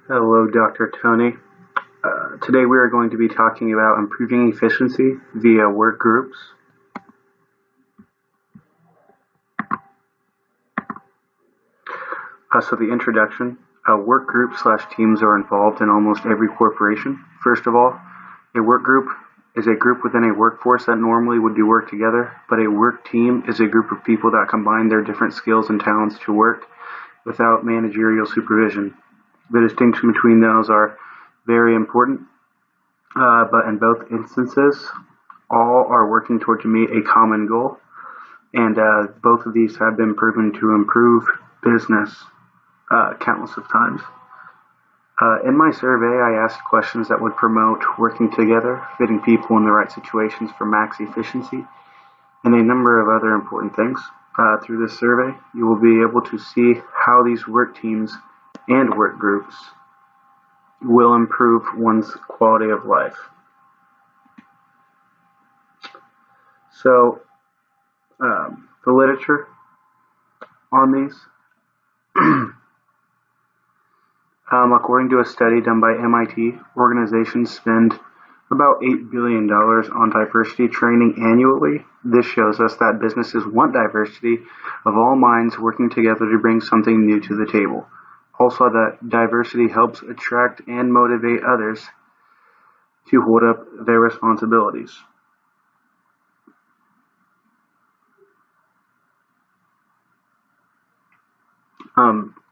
Hello, Dr. Tony. Today we are going to be talking about improving efficiency via work groups. So the introduction. Work groups/teams are involved in almost every corporation. First of all, a work group is a group within a workforce that normally would do work together, but a work team is a group of people that combine their different skills and talents to work without managerial supervision. The distinction between those are very important, but in both instances, all are working toward to meet a common goal, and both of these have been proven to improve business countless of times. In my survey, I asked questions that would promote working together, fitting people in the right situations for max efficiency, and a number of other important things. Through this survey, you will be able to see how these work teams and work groups will improve one's quality of life. So, the literature on these. According to a study done by MIT, organizations spend about $8 billion on diversity training annually. This shows us that businesses want diversity of all minds working together to bring something new to the table. Also, that diversity helps attract and motivate others to hold up their responsibilities.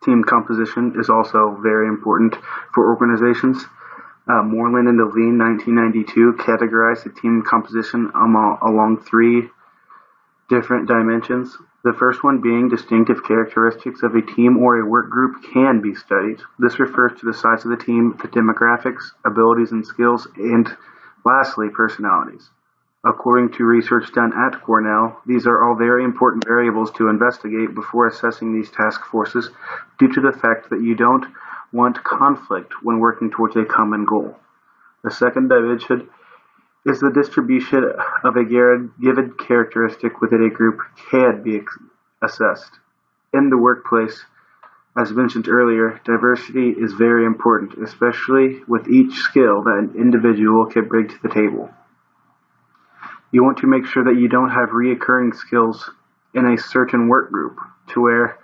Team composition is also very important for organizations. Moreland and Levine, 1992, categorized the team composition along three different dimensions. The first one being distinctive characteristics of a team or a work group can be studied. This refers to the size of the team, the demographics, abilities and skills, and lastly, personalities. According to research done at Cornell, these are all very important variables to investigate before assessing these task forces due to the fact that you don't want conflict when working towards a common goal. The second dimension is the distribution of a given characteristic within a group can be assessed. In the workplace, as mentioned earlier, diversity is very important, especially with each skill that an individual can bring to the table. You want to make sure that you don't have reoccurring skills in a certain work group to where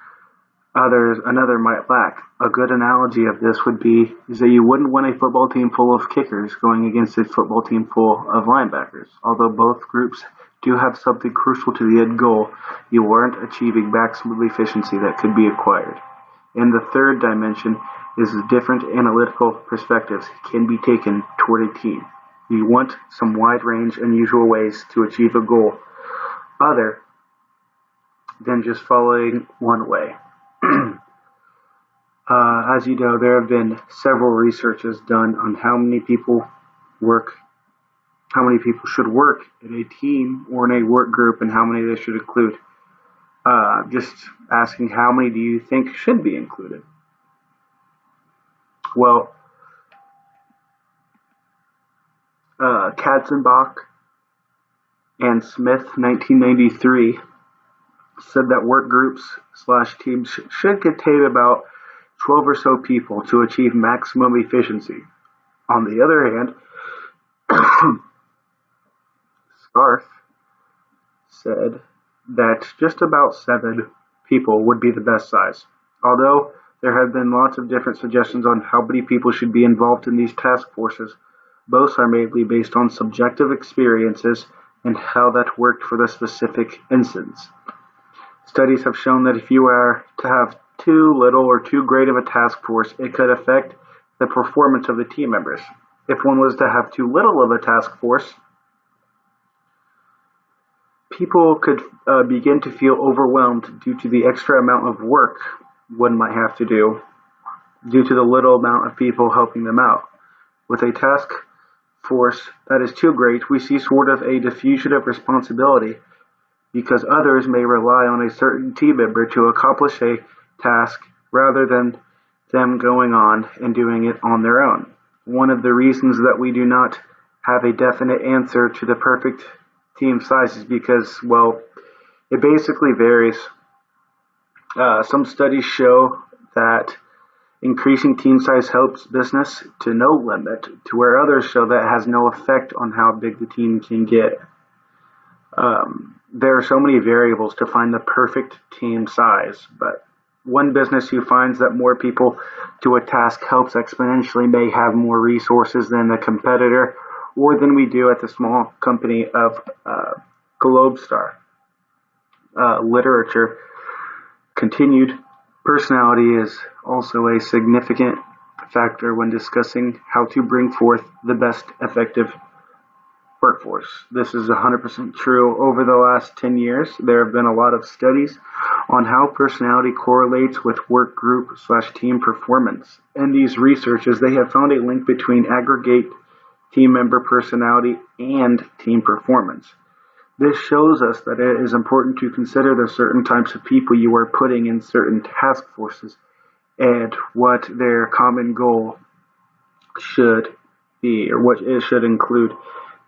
another might lack. A good analogy of this would be is that you wouldn't want a football team full of kickers going against a football team full of linebackers. Although both groups do have something crucial to the end goal, you aren't achieving maximum efficiency that could be acquired. And the third dimension is different analytical perspectives can be taken toward a team. You want some wide range, unusual ways to achieve a goal other than just following one way. As you know, there have been several researches done on how many people should work in a team or in a work group and how many they should include. Just asking how many do you think should be included? Well, Katzenbach and Smith, 1993, said that work groups/teams should contain about 12 or so people to achieve maximum efficiency. On the other hand, Scarf said that just about 7 people would be the best size. Although there have been lots of different suggestions on how many people should be involved in these task forces, both are mainly based on subjective experiences and how that worked for the specific instance. Studies have shown that if you are to have too little or too great of a task force, it could affect the performance of the team members. If one was to have too little of a task force, people could begin to feel overwhelmed due to the extra amount of work one might have to do due to the little amount of people helping them out. With a task force that is too great, we see sort of a diffusion of responsibility because others may rely on a certain team member to accomplish a task rather than them going on and doing it on their own. One of the reasons that we do not have a definite answer to the perfect team size is because, well, it basically varies. Some studies show that Increasing team size helps business to no limit, to where others show that it has no effect on how big the team can get. There are so many variables to find the perfect team size, but one business who finds that more people to a task helps exponentially may have more resources than the competitor or than we do at the small company of Globestar. Literature continued. Personality is also a significant factor when discussing how to bring forth the best effective workforce. This is 100% true. Over the last 10 years, there have been a lot of studies on how personality correlates with work group / team performance. In these researches, they have found a link between aggregate team member personality and team performance. This shows us that it is important to consider the certain types of people you are putting in certain task forces and what their common goal should be, or what it should include.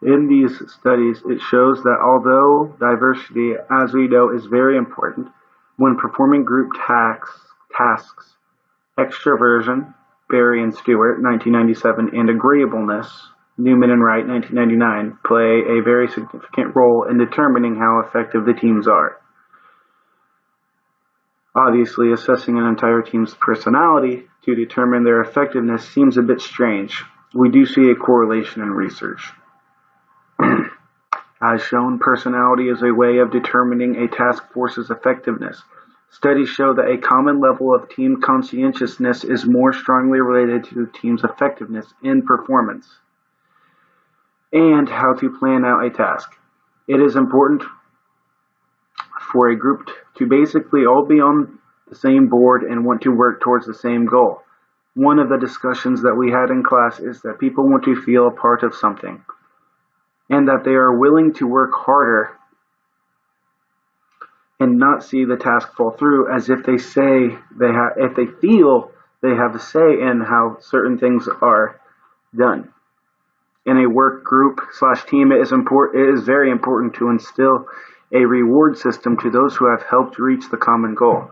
In these studies, it shows that although diversity, as we know, is very important, when performing group tasks, extroversion, Berry and Stewart, 1997, and agreeableness, Newman and Wright, 1999, play a very significant role in determining how effective the teams are. Obviously, assessing an entire team's personality to determine their effectiveness seems a bit strange. We do see a correlation in research. As shown, personality is a way of determining a task force's effectiveness. Studies show that a common level of team conscientiousness is more strongly related to the team's effectiveness in performance and how to plan out a task. It is important for a group to basically all be on the same board and want to work towards the same goal. One of the discussions that we had in class is that people want to feel a part of something and that they are willing to work harder and not see the task fall through, as if they say if they feel they have a say in how certain things are done. In a work group / team, it is very important to instill a reward system to those who have helped reach the common goal.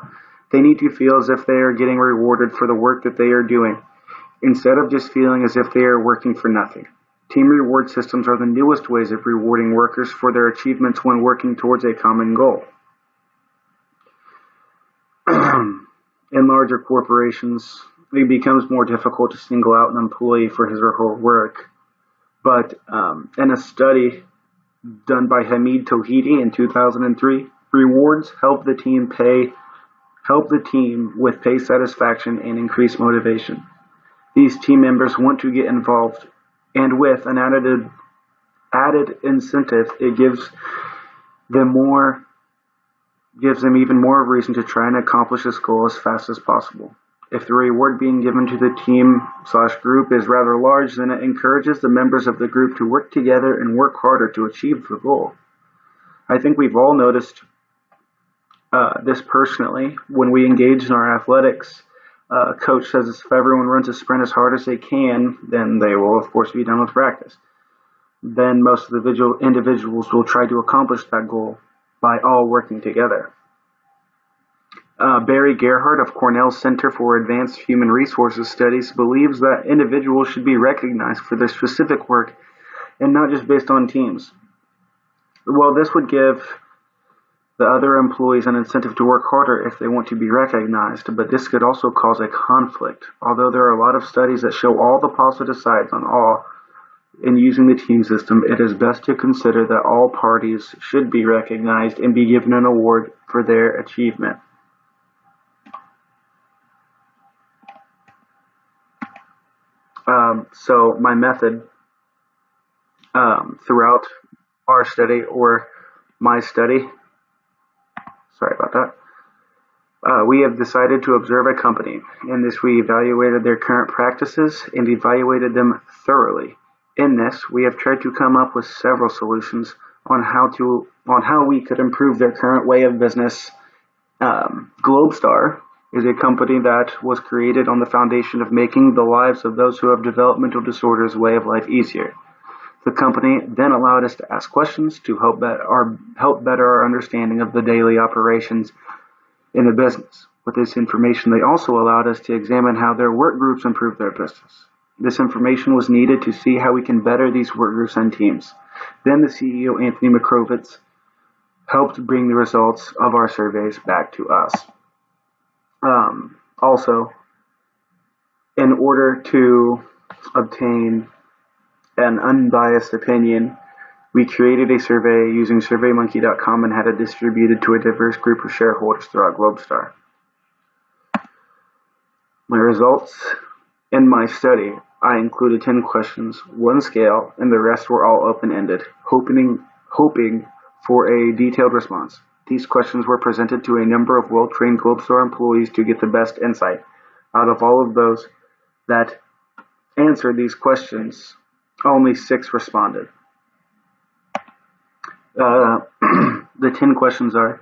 They need to feel as if they are getting rewarded for the work that they are doing, instead of just feeling as if they are working for nothing. Team reward systems are the newest ways of rewarding workers for their achievements when working towards a common goal. In larger corporations, it becomes more difficult to single out an employee for his or her work. But in a study done by Hamid Tauhidi in 2003, rewards help the team with pay satisfaction and increase motivation. These team members want to get involved, and with an added incentive, it gives them even more reason to try and accomplish this goal as fast as possible. If the reward being given to the team / group is rather large, then it encourages the members of the group to work together and work harder to achieve the goal. I think we've all noticed this personally. When we engage in our athletics, coach says if everyone runs a sprint as hard as they can, then they will, of course, be done with practice. Then most of the individuals will try to accomplish that goal by all working together. Barry Gerhardt of Cornell's Center for Advanced Human Resources Studies believes that individuals should be recognized for their specific work and not just based on teams. Well, this would give the other employees an incentive to work harder if they want to be recognized, but this could also cause a conflict. Although there are a lot of studies that show all the positive sides on all in using the team system, it is best to consider that all parties should be recognized and be given an award for their achievement. So my method throughout our study or my study, sorry about that, we have decided to observe a company. In this, we evaluated their current practices and evaluated them thoroughly. In this, we have tried to come up with several solutions on how we could improve their current way of business. Globestar is a company that was created on the foundation of making the lives of those who have developmental disorders way of life easier. The company then allowed us to ask questions to help better our understanding of the daily operations in the business. With this information, they also allowed us to examine how their work groups improve their business. This information was needed to see how we can better these work groups and teams. Then the CEO, Anthony McCrovitz, helped bring the results of our surveys back to us. Also, in order to obtain an unbiased opinion, we created a survey using SurveyMonkey.com and had it distributed to a diverse group of shareholders throughout GlobeStar. My results in my study, I included 10 questions, one scale, and the rest were all open-ended, hoping for a detailed response. These questions were presented to a number of well-trained GlobeStar employees to get the best insight. Out of all of those that answered these questions, only 6 responded. The 10 questions are,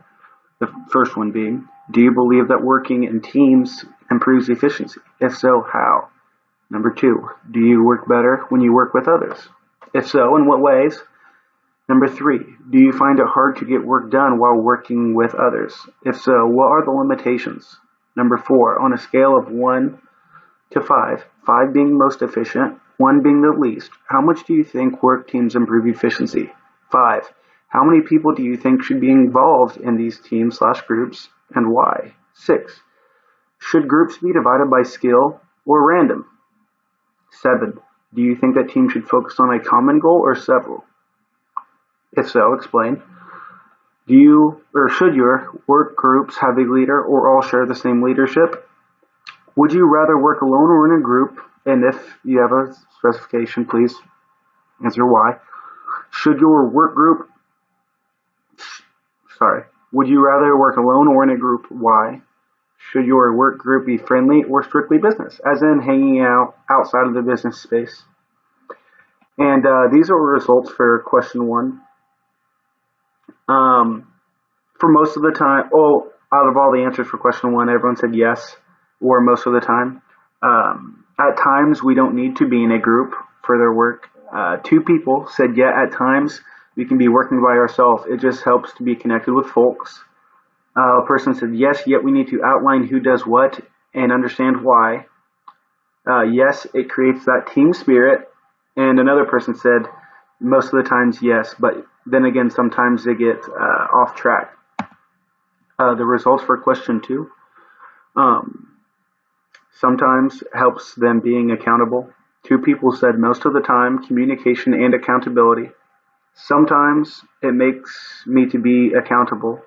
the first one being, do you believe that working in teams improves efficiency? If so, how? Number 2, do you work better when you work with others? If so, in what ways? Number 3, do you find it hard to get work done while working with others? If so, what are the limitations? Number 4, on a scale of 1 to 5, 5 being most efficient, 1 being the least, how much do you think work teams improve efficiency? 5, how many people do you think should be involved in these teams/groups and why? 6, should groups be divided by skill or random? 7, do you think that teams should focus on a common goal or several? If so, explain. Should your work groups have a leader or all share the same leadership? Would you rather work alone or in a group? And if you have a specification, please answer why. Would you rather work alone or in a group? Why? Should your work group be friendly or strictly business, as in hanging out outside of the business space? And these are results for question 1. For most of the time, out of all the answers for question 1, everyone said yes, or most of the time. At times, we don't need to be in a group for their work. 2 people said yeah, at times, we can be working by ourselves. It just helps to be connected with folks. A person said yes, yet we need to outline who does what and understand why. Yes, it creates that team spirit. And another person said most of the times yes, but then again, sometimes they get off track. The results for question 2. Sometimes helps them being accountable. 2 people said most of the time, communication and accountability. Sometimes it makes me to be accountable.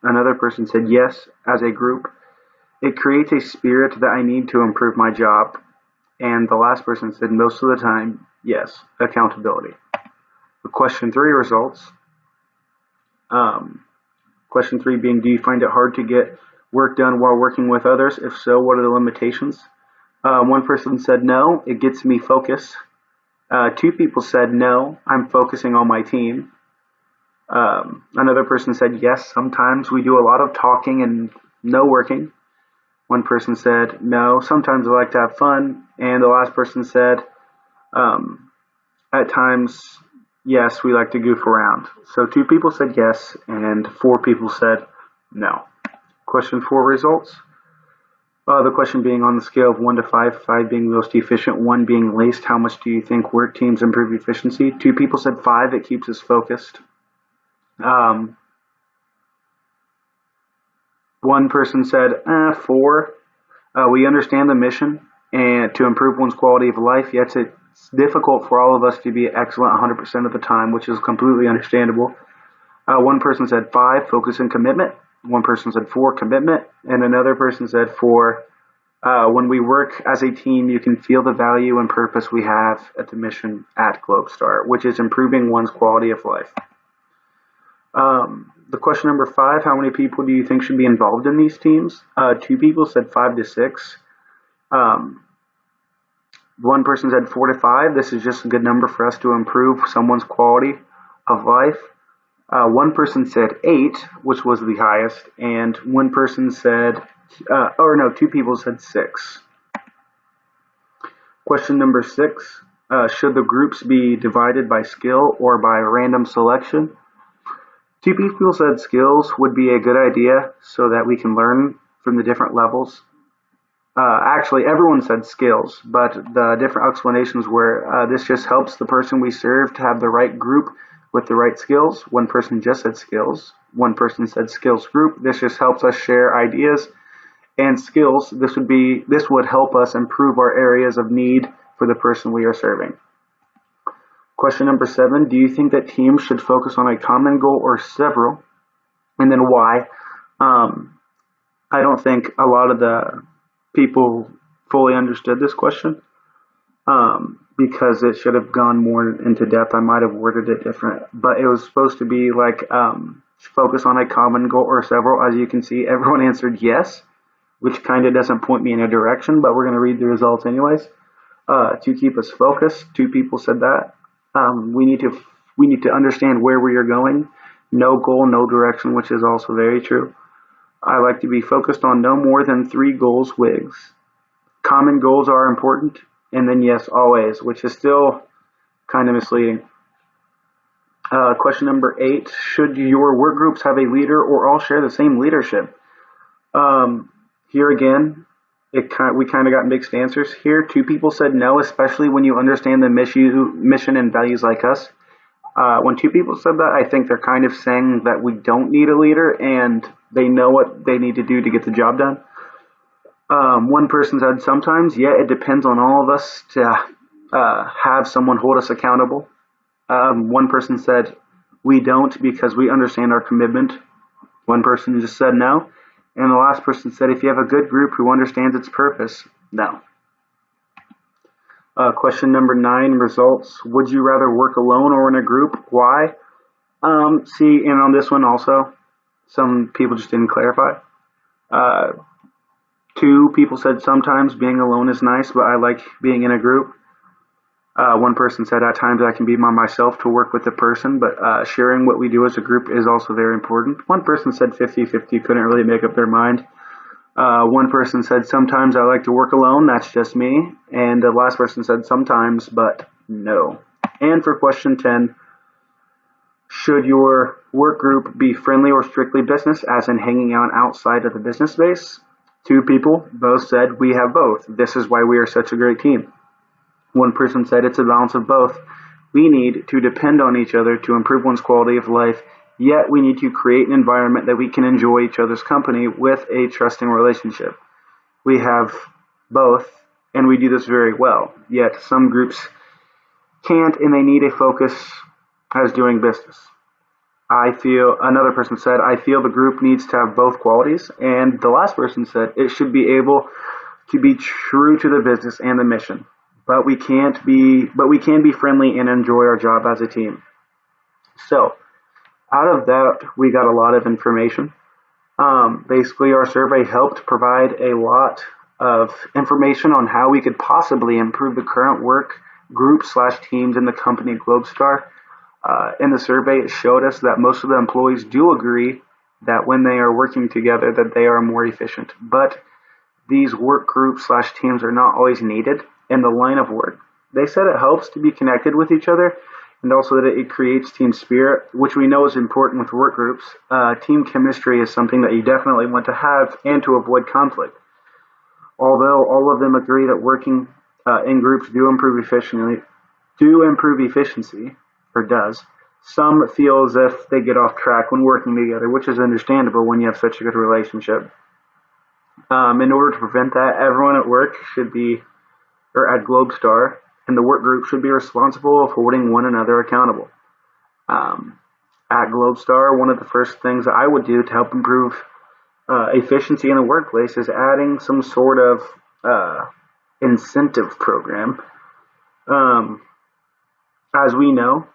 Another person said yes, as a group. It creates a spirit that I need to improve my job. And the last person said most of the time, yes, accountability. The question 3 results. Question 3 being, do you find it hard to get work done while working with others? If so, what are the limitations? 1 person said no, it gets me focused. 2 people said no, I'm focusing on my team. Another person said yes, sometimes we do a lot of talking and no working. 1 person said no, sometimes I like to have fun. And the last person said at times, yes, we like to goof around. So 2 people said yes, and 4 people said no. Question 4 results. The question being, on the scale of 1 to 5, 5 being most efficient, 1 being least, how much do you think work teams improve efficiency? 2 people said 5, it keeps us focused. 1 person said 4. We understand the mission and to improve one's quality of life, yet it's difficult for all of us to be excellent 100% of the time, which is completely understandable. 1 person said 5, focus and commitment. 1 person said 4, commitment. And another person said 4, when we work as a team, you can feel the value and purpose we have at the mission at GlobeStar, which is improving one's quality of life. The question number 5, how many people do you think should be involved in these teams? 2 people said 5 to 6. 1 person said 4 to 5. This is just a good number for us to improve someone's quality of life. 1 person said 8, which was the highest, and 1 person said, 2 people said 6. Question number 6, should the groups be divided by skill or by random selection? 2 people said skills would be a good idea so that we can learn from the different levels. Actually, everyone said skills, but the different explanations were this just helps the person we serve to have the right group with the right skills. One person just said skills. One person said skills group. This just helps us share ideas and skills. This would help us improve our areas of need for the person we are serving. Question number 7, do you think that teams should focus on a common goal or several? And then why? I don't think a lot of the people fully understood this question because it should have gone more into depth. I might have worded it different, but it was supposed to be like focus on a common goal or several. As you can see, everyone answered yes, which kind of doesn't point me in a direction, but we're going to read the results anyways. To keep us focused, 2 people said that. We need to understand where we are going. No goal, no direction, which is also very true. I like to be focused on no more than 3 goals, wigs. Common goals are important, and then yes, always, which is still kind of misleading. Question number 8, should your work groups have a leader or all share the same leadership? Here again, we kind of got mixed answers here. 2 people said no, especially when you understand the mission and values like us. When 2 people said that, I think they're kind of saying that we don't need a leader and they know what they need to do to get the job done. One person said sometimes, yeah, it depends on all of us to have someone hold us accountable. One person said we don't because we understand our commitment. One person just said no. And the last person said if you have a good group who understands its purpose, no. Question number 9, results. Would you rather work alone or in a group? Why? See, and on this one also, some people just didn't clarify. 2 people said sometimes being alone is nice, but I like being in a group. One person said at times I can be by myself to work with the person, but sharing what we do as a group is also very important. One person said 50-50, couldn't really make up their mind. One person said sometimes I like to work alone, that's just me. And the last person said sometimes, but no. And for question 10, should your work group be friendly or strictly business, as in hanging out outside of the business space? 2 people both said we have both. This is why we are such a great team. One person said it's a balance of both. We need to depend on each other to improve one's quality of life, yet we need to create an environment that we can enjoy each other's company with a trusting relationship. We have both, and we do this very well, yet some groups can't and they need a focus as doing business. Another person said, I feel the group needs to have both qualities, and the last person said it should be able to be true to the business and the mission. But we can be friendly and enjoy our job as a team. So, out of that, we got a lot of information. Basically, our survey helped provide a lot of information on how we could possibly improve the current work group/teams in the company Globestar. In the survey, it showed us that most of the employees do agree that when they are working together, that they are more efficient. But these work groups/teams are not always needed in the line of work. They said it helps to be connected with each other and also that it creates team spirit, which we know is important with work groups. Team chemistry is something that you definitely want to have and to avoid conflict. Although all of them agree that working in groups do improve efficiency, or does, some feel as if they get off track when working together, which is understandable when you have such a good relationship. In order to prevent that, everyone at work at Globestar, and the work group should be responsible of holding one another accountable. At Globestar, one of the first things that I would do to help improve efficiency in the workplace is adding some sort of incentive program. As we know,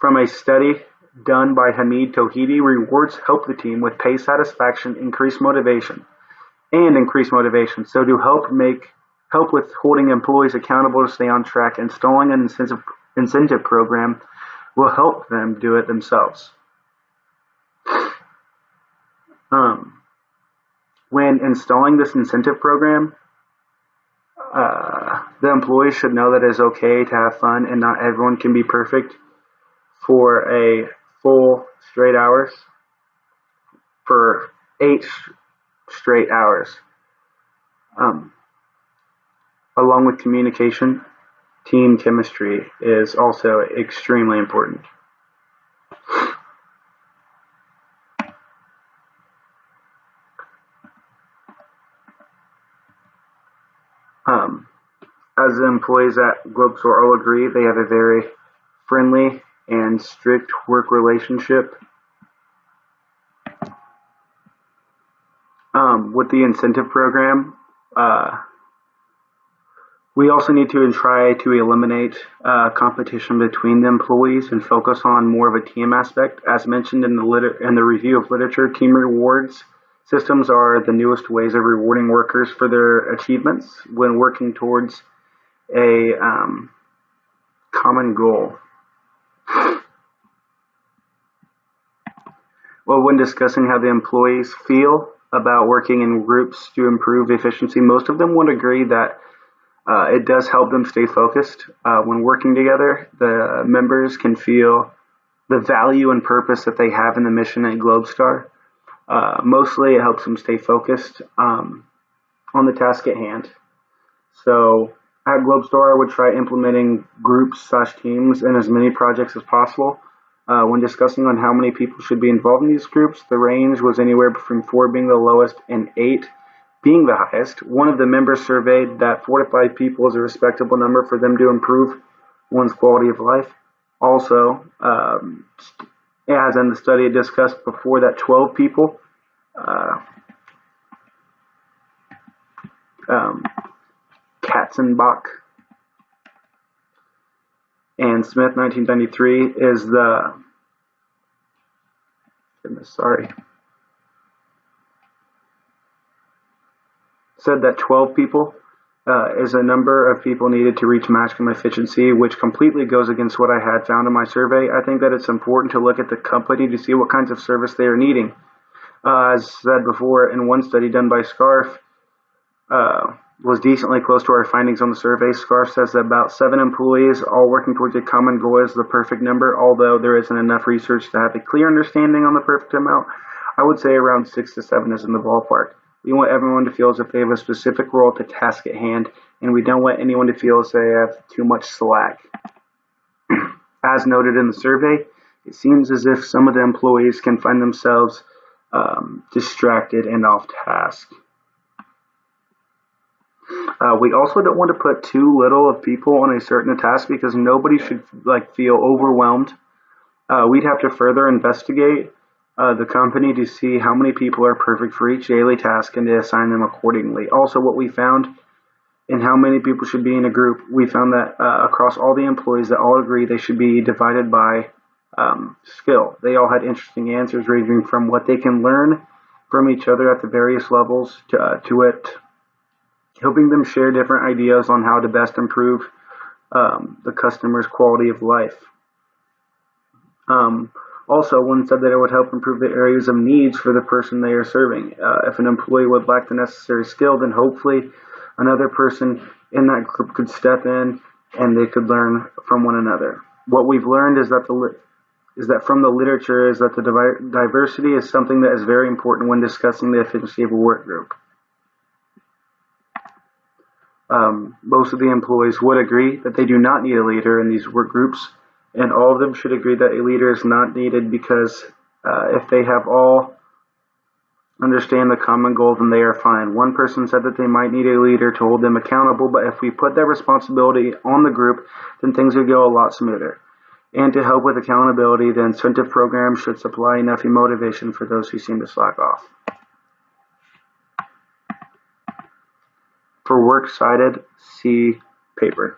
from a study done by Hamid Tauhidi, rewards help the team with pay satisfaction, increase motivation. So to help with holding employees accountable to stay on track, installing an incentive program will help them do it themselves. When installing this incentive program, the employees should know that it is okay to have fun and not everyone can be perfect for a full straight hours for straight hours. Along with communication, team chemistry is also extremely important. As the employees at Globestore all agree, they have a very friendly and strict work relationship. With the incentive program, we also need to try to eliminate competition between the employees and focus on more of a team aspect. As mentioned in the review of literature, team rewards systems are the newest ways of rewarding workers for their achievements when working towards a common goal. Well, when discussing how the employees feel about working in groups to improve efficiency, most of them would agree that it does help them stay focused. When working together, the members can feel the value and purpose that they have in the mission at Globestar. Mostly it helps them stay focused on the task at hand. So at Globestar, I would try implementing groups/teams in as many projects as possible. When discussing on how many people should be involved in these groups, the range was anywhere from 4 being the lowest and 8 being the highest. One of the members surveyed that 4 to 5 people is a respectable number for them to improve one's quality of life. Also, as in the study discussed before, that 12 people, Katzenbach and Smith, 1993, is the, said that 12 people is a number of people needed to reach maximum efficiency, which completely goes against what I had found in my survey. I think that it's important to look at the company to see what kinds of service they are needing. As said before, in one study done by Scarf, was decently close to our findings on the survey. Scarf says that about 7 employees all working towards a common goal is the perfect number, although there isn't enough research to have a clear understanding on the perfect amount. I would say around 6 to 7 is in the ballpark. We want everyone to feel as if they have a specific role at the task at hand, and we don't want anyone to feel as they have too much slack. As noted in the survey, it seems as if some of the employees can find themselves distracted and off task. We also don't want to put too little of people on a certain task because nobody should feel overwhelmed. We'd have to further investigate the company to see how many people are perfect for each daily task and to assign them accordingly. Also, what we found in how many people should be in a group, we found that across all the employees that all agree they should be divided by skill. They all had interesting answers ranging from what they can learn from each other at the various levels to it helping them share different ideas on how to best improve the customer's quality of life. Also, one said that it would help improve the areas of needs for the person they are serving. If an employee would lack the necessary skill, then hopefully another person in that group could step in and they could learn from one another. What we've learned is that from the literature is that the diversity is something that is very important when discussing the efficiency of a work group. Most of the employees would agree that they do not need a leader in these work groups, and all of them should agree that a leader is not needed because if they have all understand the common goal, then they are fine. One person said that they might need a leader to hold them accountable, but if we put that responsibility on the group, then things would go a lot smoother. And to help with accountability, the incentive program should supply enough motivation for those who seem to slack off. For works cited, see paper.